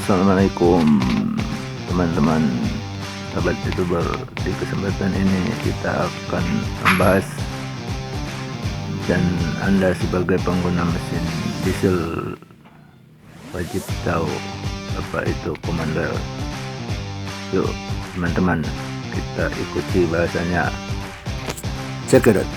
Assalamualaikum teman-teman sahabat youtuber. Di kesempatan ini kita akan membahas, dan Anda sebagai pengguna mesin diesel wajib tahu apa itu command rail. Yuk teman-teman, kita ikuti bahasanya. Check it out.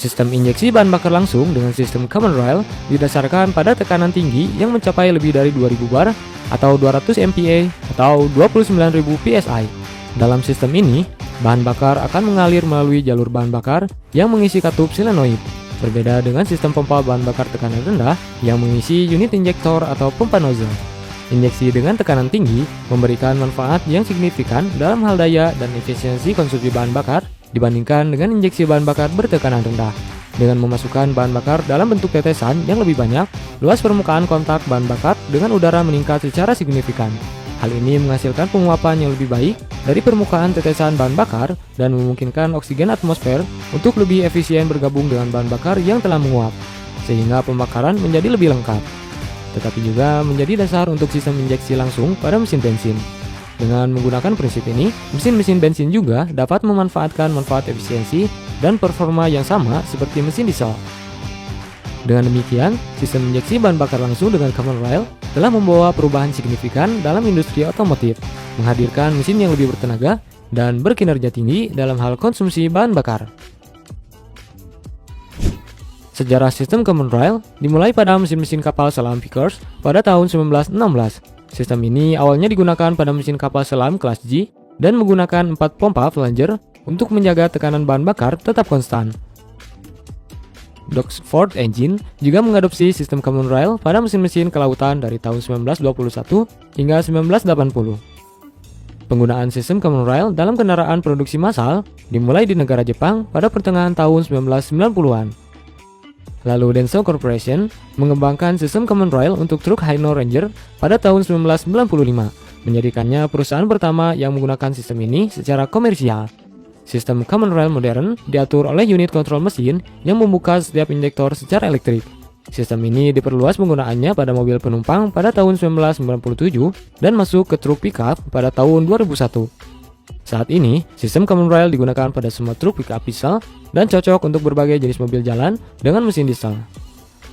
Sistem injeksi bahan bakar langsung dengan sistem command rail didasarkan pada tekanan tinggi yang mencapai lebih dari 2000 bar atau 200 MPa atau 29.000 PSI. Dalam sistem ini, bahan bakar akan mengalir melalui jalur bahan bakar yang mengisi katup solenoid. Berbeda dengan sistem pompa bahan bakar tekanan rendah yang mengisi unit injektor atau pompa nozzle. Injeksi dengan tekanan tinggi memberikan manfaat yang signifikan dalam hal daya dan efisiensi konsumsi bahan bakar dibandingkan dengan injeksi bahan bakar bertekanan rendah. Dengan memasukkan bahan bakar dalam bentuk tetesan yang lebih banyak, luas permukaan kontak bahan bakar dengan udara meningkat secara signifikan. Hal ini menghasilkan penguapan yang lebih baik dari permukaan tetesan bahan bakar dan memungkinkan oksigen atmosfer untuk lebih efisien bergabung dengan bahan bakar yang telah menguap, sehingga pembakaran menjadi lebih lengkap. Tetapi juga menjadi dasar untuk sistem injeksi langsung pada mesin bensin. Dengan menggunakan prinsip ini, mesin-mesin bensin juga dapat memanfaatkan manfaat efisiensi dan performa yang sama seperti mesin diesel. Dengan demikian, sistem injeksi bahan bakar langsung dengan command rail telah membawa perubahan signifikan dalam industri otomotif, menghadirkan mesin yang lebih bertenaga dan berkinerja tinggi dalam hal konsumsi bahan bakar. Sejarah sistem command rail dimulai pada mesin-mesin kapal selam Vickers pada tahun 1916. Sistem ini awalnya digunakan pada mesin kapal selam kelas G dan menggunakan 4 pompa flanger untuk menjaga tekanan bahan bakar tetap konstan. Doxford Engine juga mengadopsi sistem command rail pada mesin-mesin kelautan dari tahun 1921 hingga 1980. Penggunaan sistem command rail dalam kendaraan produksi massal dimulai di negara Jepang pada pertengahan tahun 1990-an. Lalu Denso Corporation mengembangkan sistem command rail untuk truk Hino Ranger pada tahun 1995, menjadikannya perusahaan pertama yang menggunakan sistem ini secara komersial. Sistem command rail modern diatur oleh unit kontrol mesin yang membuka setiap injektor secara elektrik. Sistem ini diperluas penggunaannya pada mobil penumpang pada tahun 1997 dan masuk ke truk pickup pada tahun 2001. Saat ini, sistem command rail digunakan pada semua truk pickup diesel dan cocok untuk berbagai jenis mobil jalan dengan mesin diesel.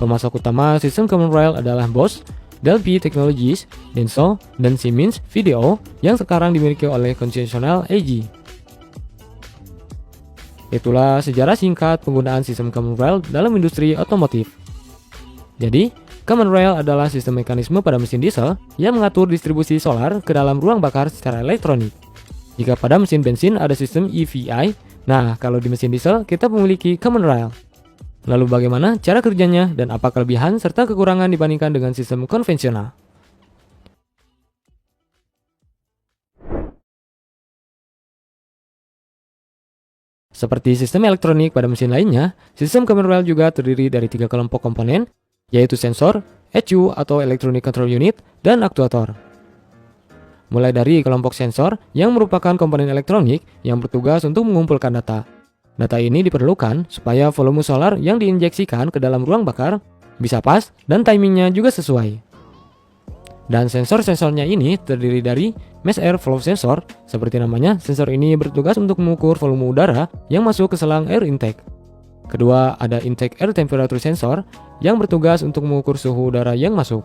Pemasok utama sistem command rail adalah Bosch, Delphi Technologies, Denso, dan Siemens Video yang sekarang dimiliki oleh konvensional AG. Itulah sejarah singkat penggunaan sistem command rail dalam industri otomotif. Jadi, command rail adalah sistem mekanisme pada mesin diesel yang mengatur distribusi solar ke dalam ruang bakar secara elektronik. Jika pada mesin bensin ada sistem EVI, nah kalau di mesin diesel kita memiliki command rail. Lalu bagaimana cara kerjanya dan apa kelebihan serta kekurangan dibandingkan dengan sistem konvensional? Seperti sistem elektronik pada mesin lainnya, sistem command rail juga terdiri dari 3 kelompok komponen, yaitu sensor, ECU atau Electronic Control Unit, dan aktuator. Mulai dari kelompok sensor yang merupakan komponen elektronik yang bertugas untuk mengumpulkan data. Data ini diperlukan supaya volume solar yang diinjeksikan ke dalam ruang bakar bisa pas dan timingnya juga sesuai. Dan sensor-sensornya ini terdiri dari mass air flow sensor, seperti namanya, sensor ini bertugas untuk mengukur volume udara yang masuk ke selang air intake. Kedua, ada intake air temperature sensor yang bertugas untuk mengukur suhu udara yang masuk.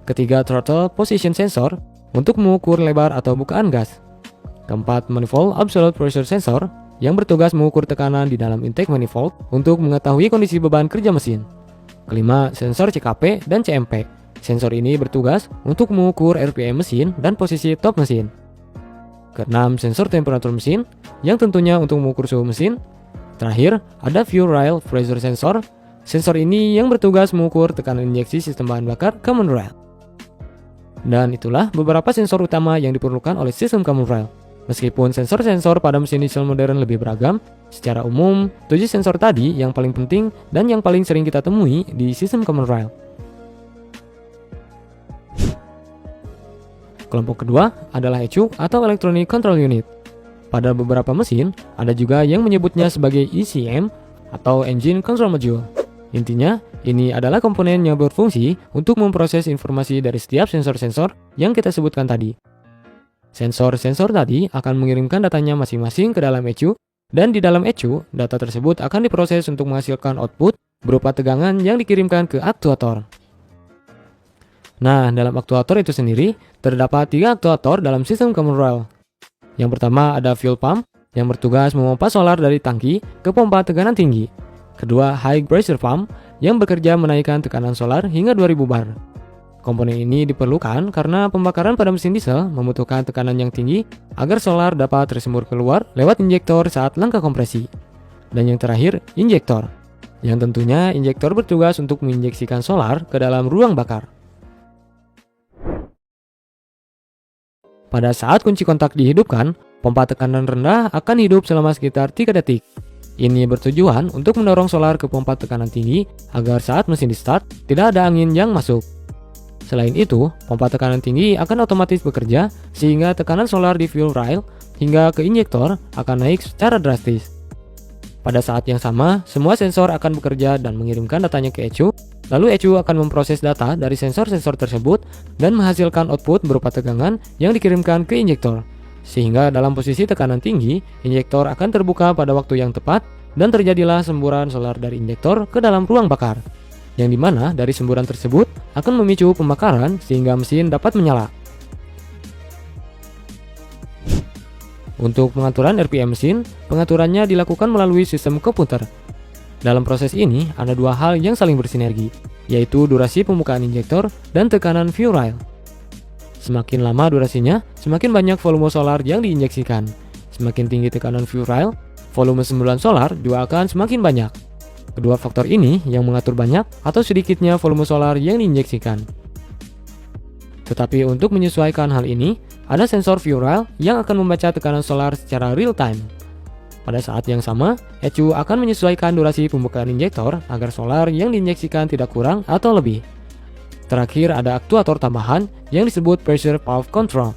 Ketiga, throttle position sensor untuk mengukur lebar atau bukaan gas. Keempat, manifold absolute pressure sensor yang bertugas mengukur tekanan di dalam intake manifold untuk mengetahui kondisi beban kerja mesin. Kelima, sensor CKP dan CMP. Sensor ini bertugas untuk mengukur RPM mesin dan posisi top mesin. Keenam, sensor temperatur mesin yang tentunya untuk mengukur suhu mesin. Terakhir, ada fuel rail pressure sensor. Sensor ini yang bertugas mengukur tekanan injeksi sistem bahan bakar command rail. Dan itulah beberapa sensor utama yang diperlukan oleh sistem command rail. Meskipun sensor-sensor pada mesin diesel modern lebih beragam, secara umum 7 sensor tadi yang paling penting dan yang paling sering kita temui di sistem command rail. Kelompok kedua adalah ECU atau Electronic Control Unit. Pada beberapa mesin, ada juga yang menyebutnya sebagai ECM atau Engine Control Module. Intinya, ini adalah komponen yang berfungsi untuk memproses informasi dari setiap sensor-sensor yang kita sebutkan tadi. Sensor-sensor tadi akan mengirimkan datanya masing-masing ke dalam ECU, dan di dalam ECU, data tersebut akan diproses untuk menghasilkan output berupa tegangan yang dikirimkan ke aktuator. Nah, dalam aktuator itu sendiri, terdapat 3 aktuator dalam sistem common rail. Yang pertama ada fuel pump, yang bertugas memompa solar dari tangki ke pompa tekanan tinggi. Kedua, high pressure pump, yang bekerja menaikkan tekanan solar hingga 2000 bar. Komponen ini diperlukan karena pembakaran pada mesin diesel membutuhkan tekanan yang tinggi agar solar dapat tersembur keluar lewat injektor saat langkah kompresi. Dan yang terakhir, injektor, yang tentunya injektor bertugas untuk menginjeksikan solar ke dalam ruang bakar. Pada saat kunci kontak dihidupkan, pompa tekanan rendah akan hidup selama sekitar 3 detik. Ini bertujuan untuk mendorong solar ke pompa tekanan tinggi agar saat mesin di-start tidak ada angin yang masuk. Selain itu, pompa tekanan tinggi akan otomatis bekerja sehingga tekanan solar di fuel rail hingga ke injektor akan naik secara drastis. Pada saat yang sama, semua sensor akan bekerja dan mengirimkan datanya ke ECU, lalu ECU akan memproses data dari sensor-sensor tersebut dan menghasilkan output berupa tegangan yang dikirimkan ke injektor. Sehingga dalam posisi tekanan tinggi, injektor akan terbuka pada waktu yang tepat dan terjadilah semburan solar dari injektor ke dalam ruang bakar, yang dimana dari semburan tersebut akan memicu pembakaran sehingga mesin dapat menyala. Untuk pengaturan RPM mesin, pengaturannya dilakukan melalui sistem komputer. Dalam proses ini, ada 2 hal yang saling bersinergi, yaitu durasi pembukaan injektor dan tekanan fuel rail. Semakin lama durasinya, semakin banyak volume solar yang diinjeksikan. Semakin tinggi tekanan fuel rail, volume semburan solar juga akan semakin banyak. Kedua faktor ini yang mengatur banyak atau sedikitnya volume solar yang diinjeksikan. Tetapi untuk menyesuaikan hal ini, ada sensor fuel rail yang akan membaca tekanan solar secara real time. Pada saat yang sama, ECU akan menyesuaikan durasi pembukaan injektor agar solar yang diinjeksikan tidak kurang atau lebih. Terakhir ada aktuator tambahan yang disebut pressure valve control.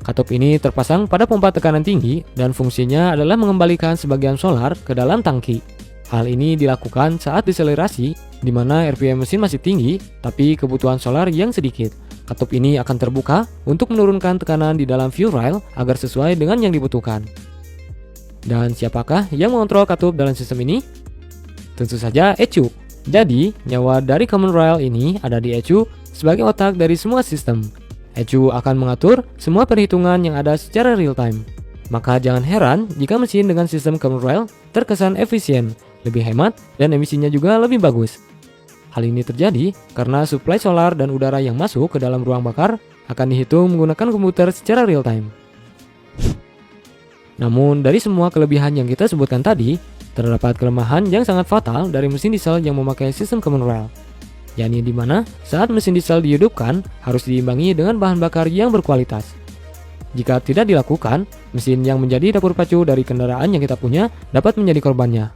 Katup ini terpasang pada pompa tekanan tinggi dan fungsinya adalah mengembalikan sebagian solar ke dalam tangki. Hal ini dilakukan saat deselerasi di mana RPM mesin masih tinggi tapi kebutuhan solar yang sedikit. Katup ini akan terbuka untuk menurunkan tekanan di dalam fuel rail agar sesuai dengan yang dibutuhkan. Dan siapakah yang mengontrol katup dalam sistem ini? Tentu saja ECU. Jadi, nyawa dari common rail ini ada di ECU sebagai otak dari semua sistem. ECU akan mengatur semua perhitungan yang ada secara real time. Maka jangan heran jika mesin dengan sistem common rail terkesan efisien, lebih hemat, dan emisinya juga lebih bagus. Hal ini terjadi karena suplai solar dan udara yang masuk ke dalam ruang bakar akan dihitung menggunakan komputer secara real time. Namun, dari semua kelebihan yang kita sebutkan tadi, terdapat kelemahan yang sangat fatal dari mesin diesel yang memakai sistem common rail, yakni di mana saat mesin diesel dihidupkan harus diimbangi dengan bahan bakar yang berkualitas. Jika tidak dilakukan, mesin yang menjadi dapur pacu dari kendaraan yang kita punya dapat menjadi korbannya.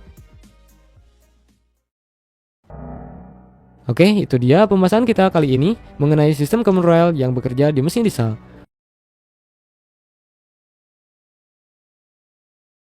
Oke, itu dia pembahasan kita kali ini mengenai sistem common rail yang bekerja di mesin diesel.